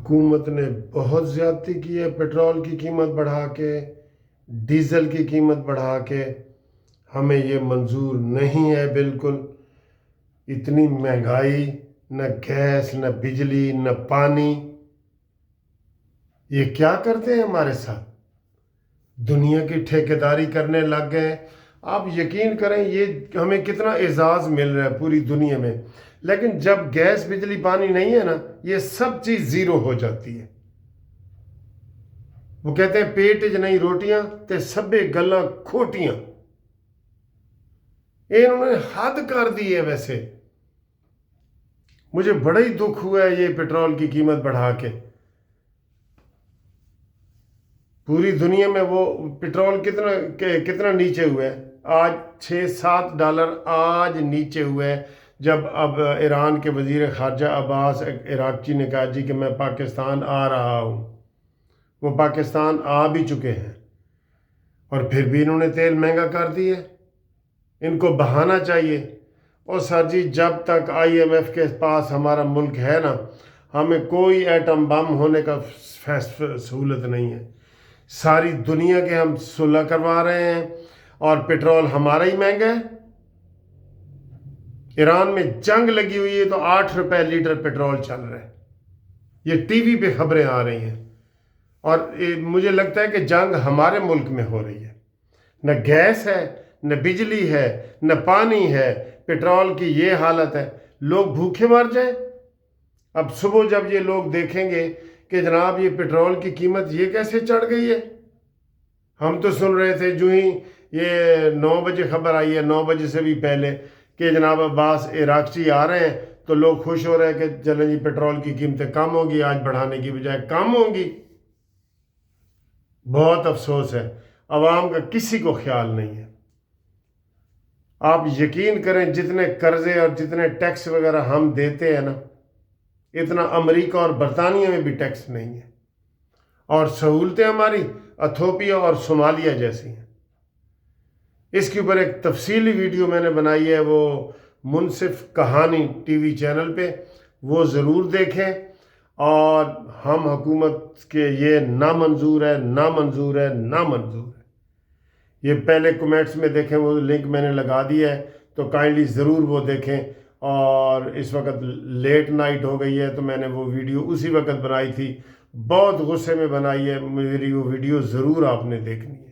حکومت نے بہت زیادتی کی ہے، پیٹرول کی قیمت بڑھا کے، ڈیزل کی قیمت بڑھا کے۔ ہمیں یہ منظور نہیں ہے بالکل۔ اتنی مہنگائی، نہ گیس، نہ بجلی، نہ پانی، یہ کیا کرتے ہیں ہمارے ساتھ؟ دنیا کی ٹھیکیداری کرنے لگ گئے ہیں۔ آپ یقین کریں یہ ہمیں کتنا اعزاز مل رہا ہے پوری دنیا میں، لیکن جب گیس بجلی پانی نہیں ہے نا، یہ سب چیز زیرو ہو جاتی ہے۔ وہ کہتے ہیں پیٹ چ نہیں روٹیاں تے سبے گلاں کھوٹیاں۔ انہوں نے حد کر دی ہے۔ ویسے مجھے بڑا ہی دکھ ہوا ہے یہ پیٹرول کی قیمت بڑھا کے۔ پوری دنیا میں وہ پیٹرول کتنا نیچے ہوا ہے آج، $6-7 آج نیچے ہوا ہے۔ جب اب ایران کے وزیر خارجہ عباس عراقچی نے کہا جی کہ میں پاکستان آ رہا ہوں، وہ پاکستان آ بھی چکے ہیں، اور پھر بھی انہوں نے تیل مہنگا کر دیا ہے۔ ان کو بہانا چاہیے۔ اور سر جی جب تک IMF کے پاس ہمارا ملک ہے نا، ہمیں کوئی ایٹم بم ہونے کا سہولت نہیں ہے۔ ساری دنیا کے ہم صلح کروا رہے ہیں، اور پیٹرول ہمارا ہی مہنگا ہے۔ ایران میں جنگ لگی ہوئی ہے تو $8 لیٹر پیٹرول چل رہا ہے۔ یہ ٹی وی پہ خبریں آ رہی ہیں، اور مجھے لگتا ہے کہ جنگ ہمارے ملک میں ہو رہی ہے۔ نہ گیس ہے، نہ بجلی ہے، نہ پانی ہے، پیٹرول کی یہ حالت ہے، لوگ بھوکے مر جائیں۔ اب صبح جب یہ لوگ دیکھیں گے کہ جناب یہ پیٹرول کی قیمت یہ کیسے چڑھ گئی ہے۔ ہم تو سن رہے تھے جو ہی یہ 9 بجے خبر آئی ہے، 9 بجے سے بھی پہلے، کہ جناب عباس عراقچی آ رہے ہیں، تو لوگ خوش ہو رہے ہیں کہ چلیں جی پیٹرول کی قیمتیں کم ہوگی، آج بڑھانے کی بجائے کم ہوگی۔ بہت افسوس ہے، عوام کا کسی کو خیال نہیں ہے۔ آپ یقین کریں جتنے قرضے اور جتنے ٹیکس وغیرہ ہم دیتے ہیں نا، اتنا امریکہ اور برطانیہ میں بھی ٹیکس نہیں ہے، اور سہولتیں ہماری ایتھوپیا اور صومالیہ جیسی ہیں۔ اس کے اوپر ایک تفصیلی ویڈیو میں نے بنائی ہے، وہ منصف کہانی ٹی وی چینل پہ، وہ ضرور دیکھیں۔ اور ہم حکومت کے یہ نامنظور ہے، نامنظور ہے، نامنظور ہے۔ یہ پہلے کمنٹس میں دیکھیں، وہ لنک میں نے لگا دیا ہے، تو کائنڈلی ضرور وہ دیکھیں۔ اور اس وقت لیٹ نائٹ ہو گئی ہے، تو میں نے وہ ویڈیو اسی وقت بنائی تھی، بہت غصے میں بنائی ہے، میری وہ ویڈیو ضرور آپ نے دیکھنی ہے۔